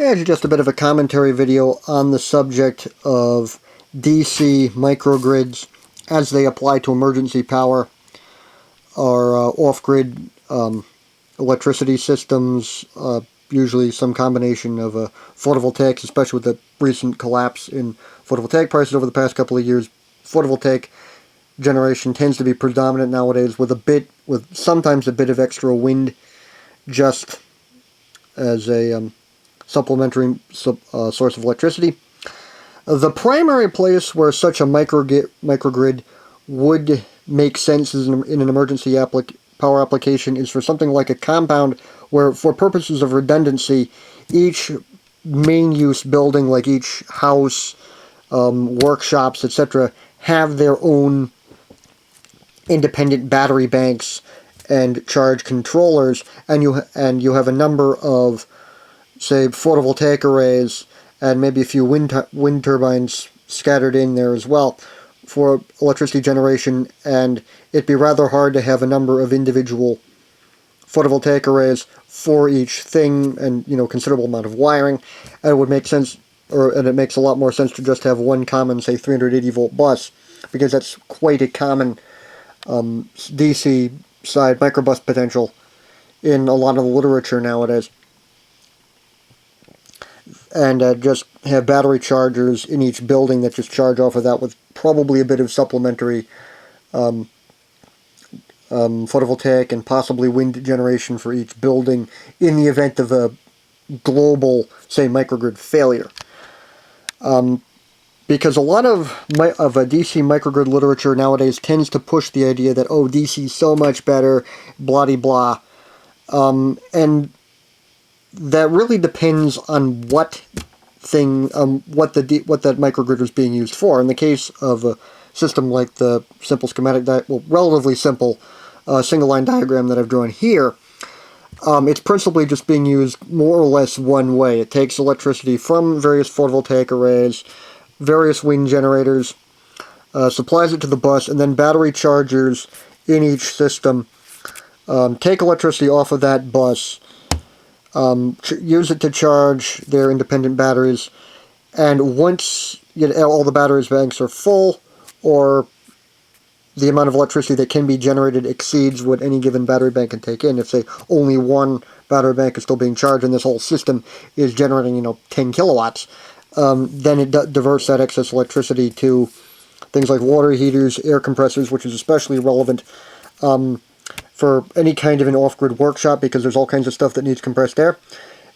And just a bit of a commentary video on the subject of DC microgrids as they apply to emergency power or off-grid electricity systems, usually some combination of photovoltaics, especially with the recent collapse in photovoltaic prices over the past couple of years. Photovoltaic generation tends to be predominant nowadays with sometimes a bit of extra wind just as a supplementary source of electricity. The primary place where such a microgrid would make sense in an emergency power application is for something like a compound where, for purposes of redundancy, each main use building, like each house, workshops, etc., have their own independent battery banks and charge controllers, and you have a number of, say, photovoltaic arrays and maybe a few wind turbines scattered in there as well for electricity generation, and it'd be rather hard to have a number of individual photovoltaic arrays for each thing, and considerable amount of wiring. And it would make sense, and it makes a lot more sense to just have one common, say, 380 volt bus, because that's quite a common DC side microbus potential in a lot of the literature nowadays. And just have battery chargers in each building that just charge off of that, with probably a bit of supplementary photovoltaic and possibly wind generation for each building in the event of a global, say, microgrid failure. Because a lot of a DC microgrid literature nowadays tends to push the idea that, oh, DC is so much better, blah-de-blah. And that really depends on what that microgrid is being used for. In the case of a system like the simple schematic, relatively simple single line diagram that I've drawn here, it's principally just being used more or less one way. It takes electricity from various photovoltaic arrays, various wind generators, supplies it to the bus, and then battery chargers in each system take electricity off of that bus, use it to charge their independent batteries, and once all the batteries banks are full, or the amount of electricity that can be generated exceeds what any given battery bank can take in. If, say, only one battery bank is still being charged and this whole system is generating 10 kilowatts, then it diverts that excess electricity to things like water heaters, air compressors, which is especially relevant for any kind of an off-grid workshop, because there's all kinds of stuff that needs compressed air.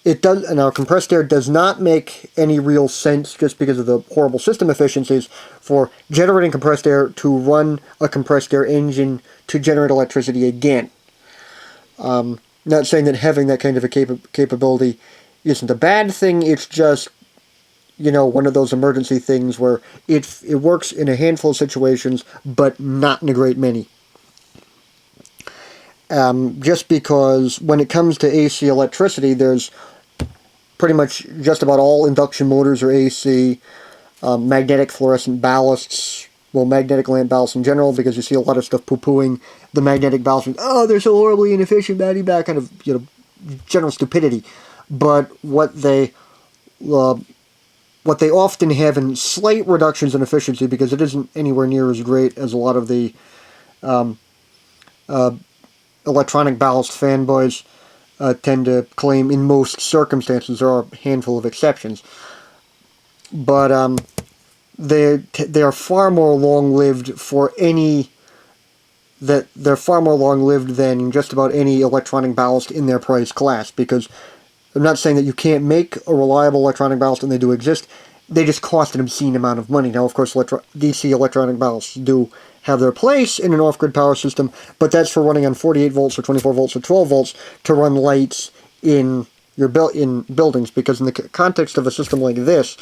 Now, compressed air does not make any real sense, just because of the horrible system efficiencies, for generating compressed air to run a compressed air engine to generate electricity again. Not saying that having that kind of a capability isn't a bad thing, it's just, one of those emergency things where it works in a handful of situations, but not in a great many. Just because when it comes to AC electricity, there's pretty much just about all induction motors are AC, magnetic fluorescent ballasts, magnetic lamp ballasts in general, because you see a lot of stuff poo-pooing the magnetic ballasts. Oh, they're so horribly inefficient, that kind of, general stupidity. But what they often have in slight reductions in efficiency, because it isn't anywhere near as great as a lot of the electronic ballast fanboys tend to claim in most circumstances. There are a handful of exceptions. But they are far more long-lived they're far more long-lived than just about any electronic ballast in their price class, because I'm not saying that you can't make a reliable electronic ballast, and they do exist. They just cost an obscene amount of money. Now, of course, DC electronic ballasts do have their place in an off-grid power system, but that's for running on 48 volts or 24 volts or 12 volts to run lights in your buildings, because in the context of a system like this,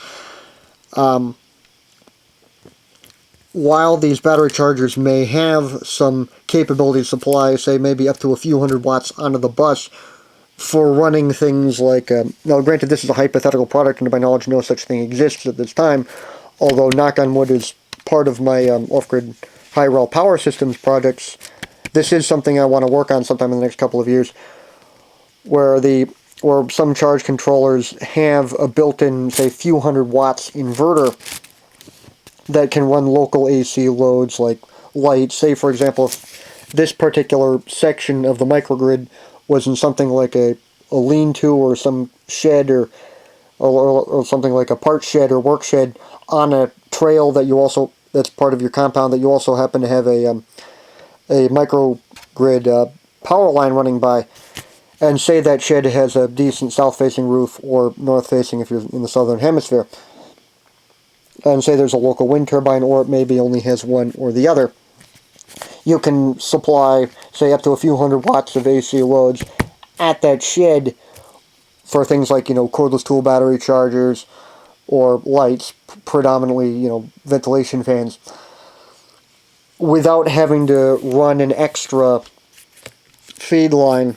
while these battery chargers may have some capability to supply, say, maybe up to a few hundred watts onto the bus for running things like, now granted this is a hypothetical product, and to my knowledge no such thing exists at this time, although knock on wood is part of my off-grid high-rel power systems projects. This is something I want to work on sometime in the next couple of years, where the or some charge controllers have a built-in, say, few hundred watts inverter that can run local AC loads like lights. Say, for example, if this particular section of the microgrid was in something like a lean-to or some shed or something like a part shed or work shed on a trail that you also, that's part of your compound, that you also happen to have a microgrid power line running by, and say that shed has a decent south-facing roof or north-facing if you're in the southern hemisphere, and say there's a local wind turbine, or it maybe only has one or the other, you can supply, say, up to a few hundred watts of AC loads at that shed for things like, cordless tool battery chargers or lights, predominantly, ventilation fans, without having to run an extra feed line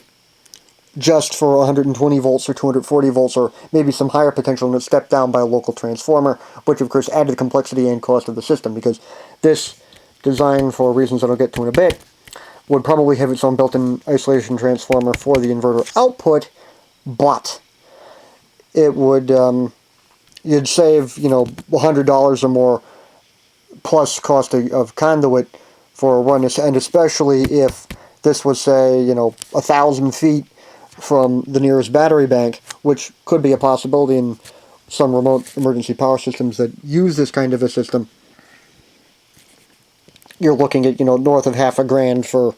just for 120 volts or 240 volts, or maybe some higher potential, and it's stepped down by a local transformer, which of course added the complexity and cost of the system, because this design, for reasons that I'll get to in a bit, would probably have its own built-in isolation transformer for the inverter output, but it would, you'd save, $100 or more plus cost of conduit for a run, and especially if this was, say, 1,000 feet from the nearest battery bank, which could be a possibility in some remote emergency power systems that use this kind of a system. You're looking at, north of $1,000 for,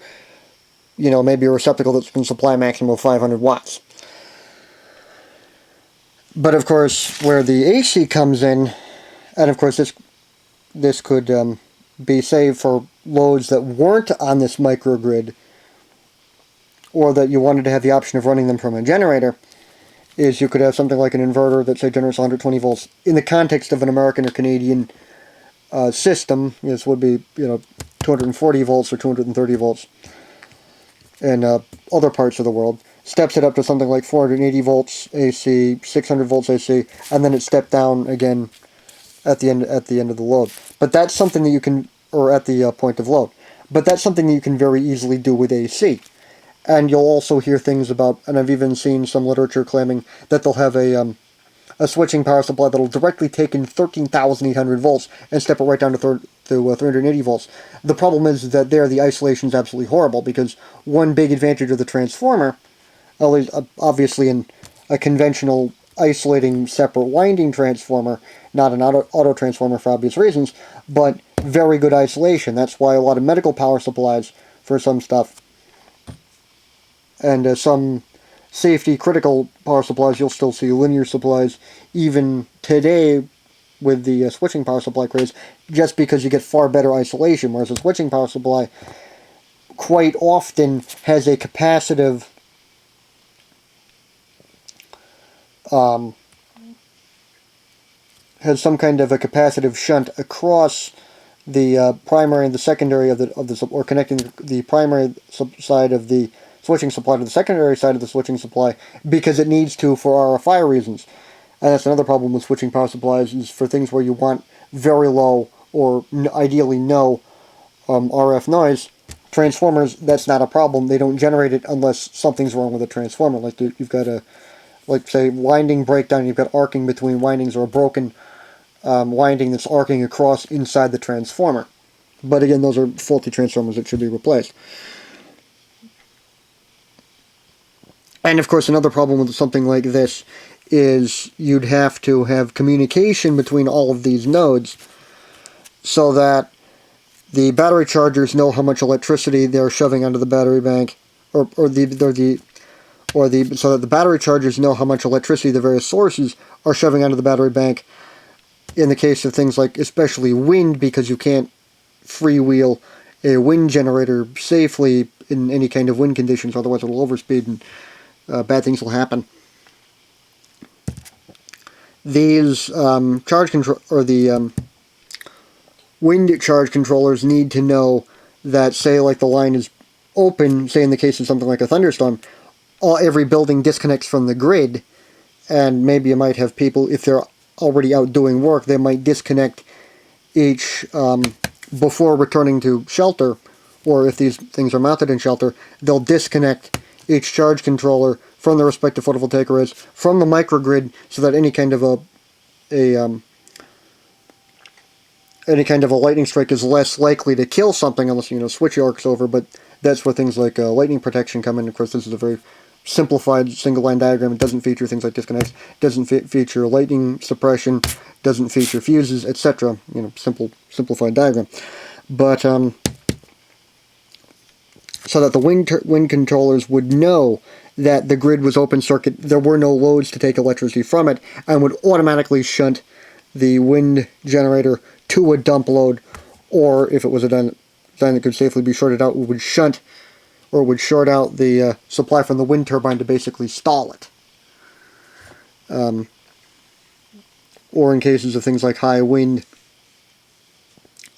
maybe a receptacle that can supply a maximum of 500 watts. But of course, where the AC comes in, and of course this could be saved for loads that weren't on this microgrid, or that you wanted to have the option of running them from a generator, is you could have something like an inverter that, say, generates 120 volts. In the context of an American or Canadian system, this would be, 240 volts or 230 volts. In other parts of the world, steps it up to something like 480 volts AC, 600 volts AC, and then it stepped down again at the end of the load. But that's something that you can, or at the point of load. But that's something that you can very easily do with AC. And you'll also hear things about, and I've even seen some literature claiming that they'll have a switching power supply that'll directly take in 13,800 volts and step it right down to 380 volts. The problem is that there the isolation is absolutely horrible, because one big advantage of the transformer, at least obviously in a conventional isolating separate winding transformer, not an auto transformer for obvious reasons, but very good isolation. That's why a lot of medical power supplies for some stuff, and some safety critical power supplies, you'll still see linear supplies even today with the switching power supply craze, just because you get far better isolation, whereas a switching power supply quite often has a capacitive has some kind of a capacitive shunt across the primary and the secondary of the or connecting the primary side of the switching supply to the secondary side of the switching supply, because it needs to for RFI reasons. And that's another problem with switching power supplies, is for things where you want very low or ideally no RF noise. Transformers, that's not a problem. They don't generate it unless something's wrong with the transformer. Like you've got a, like say, winding breakdown, you've got arcing between windings, or a broken winding that's arcing across inside the transformer. But again, those are faulty transformers that should be replaced. And of course, another problem with something like this is you'd have to have communication between all of these nodes, so that the battery chargers know how much electricity they're shoving onto the battery bank, so that the battery chargers know how much electricity the various sources are shoving onto the battery bank. In the case of things like especially wind, because you can't freewheel a wind generator safely in any kind of wind conditions, otherwise it'll overspeed and bad things will happen. These charge control, or the wind charge controllers, need to know that, say, like the line is open, say in the case of something like a thunderstorm, every building disconnects from the grid, and maybe you might have people, if they're already out doing work, they might disconnect each before returning to shelter, or if these things are mounted in shelter, they'll disconnect each charge controller from the respective photovoltaic arrays, from the microgrid, so that any kind of a lightning strike is less likely to kill something unless, switch arcs over, but that's where things like lightning protection come in. Of course, this is a very simplified single-line diagram. It doesn't feature things like disconnects, doesn't feature lightning suppression, doesn't feature fuses, etc. Simplified diagram. But, so that the wind controllers would know that the grid was open circuit, there were no loads to take electricity from it, and would automatically shunt the wind generator to a dump load, or if it was a design that could safely be shorted out, it would shunt or would short out the supply from the wind turbine to basically stall it. Or in cases of things like high wind.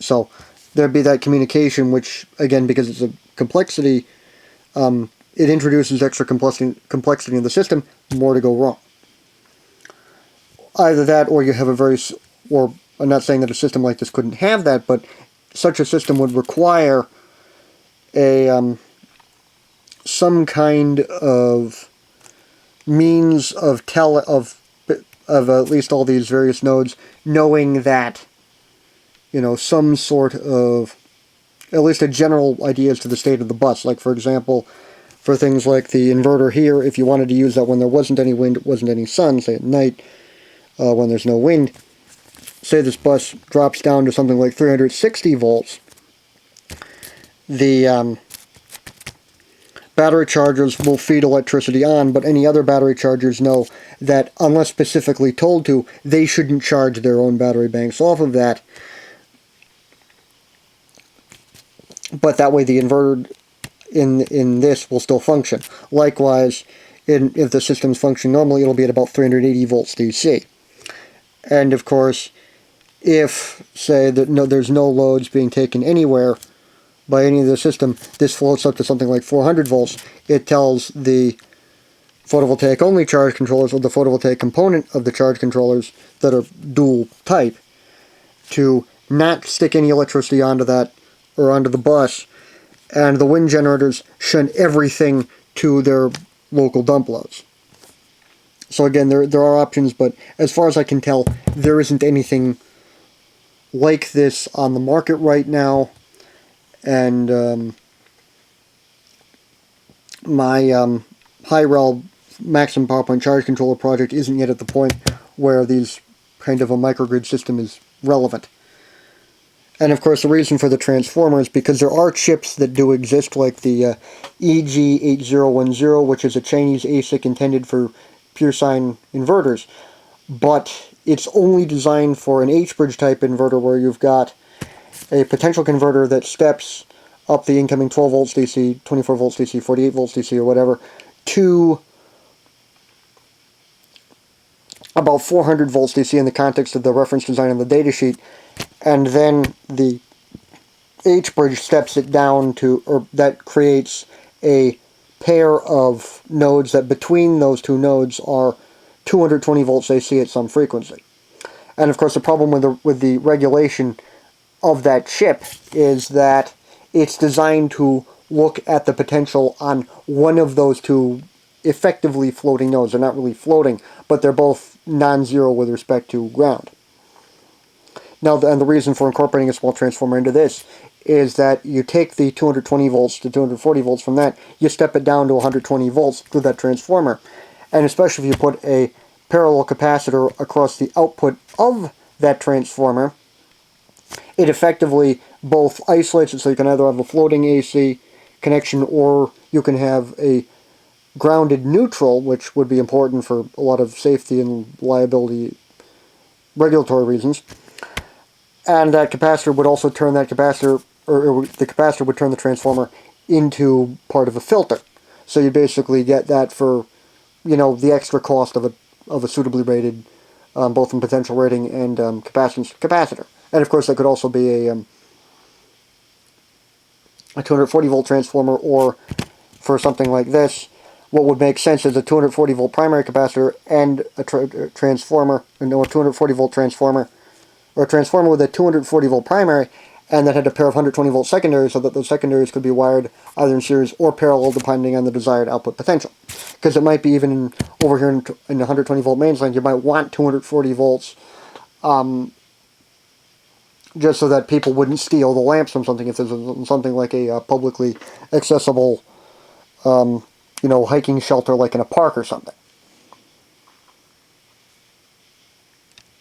So there'd be that communication, which, again, because it's a complexity, it introduces extra complexity in the system, more to go wrong. Either that, or you have a very, or I'm not saying that a system like this couldn't have that, but such a system would require a some kind of means of at least all these various nodes knowing that, some sort of, at least a general idea as to the state of the bus. Like, for example, for things like the inverter here, if you wanted to use that when there wasn't any wind, wasn't any sun, say at night, when there's no wind, say this bus drops down to something like 360 volts, the battery chargers will feed electricity on, but any other battery chargers know that, unless specifically told to, they shouldn't charge their own battery banks off of that. But that way the inverter in this will still function. Likewise, if the system's functioning normally, it'll be at about 380 volts DC. And of course, if, say, that there's no loads being taken anywhere by any of the system, this floats up to something like 400 volts. It tells the photovoltaic only charge controllers, or the photovoltaic component of the charge controllers that are dual type, to not stick any electricity onto that, or onto the bus, and the wind generators shunt everything to their local dump loads. So again, there are options, but as far as I can tell, there isn't anything like this on the market right now. And my high-rel maximum power point charge controller project isn't yet at the point where these kind of a microgrid system is relevant. And of course, the reason for the transformer is because there are chips that do exist, like the EG8010, which is a Chinese ASIC intended for pure sine inverters, but it's only designed for an H-bridge type inverter, where you've got a potential converter that steps up the incoming 12 volts DC, 24 volts DC, 48 volts DC, or whatever, to about 400 volts DC in the context of the reference design on the datasheet, and then the H-bridge steps it down to, or that creates a pair of nodes that between those two nodes are 220 volts AC at some frequency. And of course, the problem with the regulation of that chip is that it's designed to look at the potential on one of those two effectively floating nodes. They're not really floating, but they're both non-zero with respect to ground. Now, and the reason for incorporating a small transformer into this is that you take the 220 volts to 240 volts from that, you step it down to 120 volts through that transformer, and especially if you put a parallel capacitor across the output of that transformer, it effectively both isolates it, so you can either have a floating AC connection, or you can have a grounded neutral, which would be important for a lot of safety and liability regulatory reasons. And that capacitor would also turn that capacitor, or the capacitor would turn the transformer into part of a filter. So you basically get that for, the extra cost of a suitably rated, both in potential rating and capacitance capacitor. And of course, that could also be a 240 volt transformer, or for something like this, what would make sense is a 240 volt primary capacitor and a transformer, a 240 volt transformer, or a transformer with a 240 volt primary and that had a pair of 120 volt secondaries, so that those secondaries could be wired either in series or parallel depending on the desired output potential. Because it might be even over here in the 120 volt mains line, you might want 240 volts just so that people wouldn't steal the lamps from something if there's something like a publicly accessible hiking shelter like in a park or something.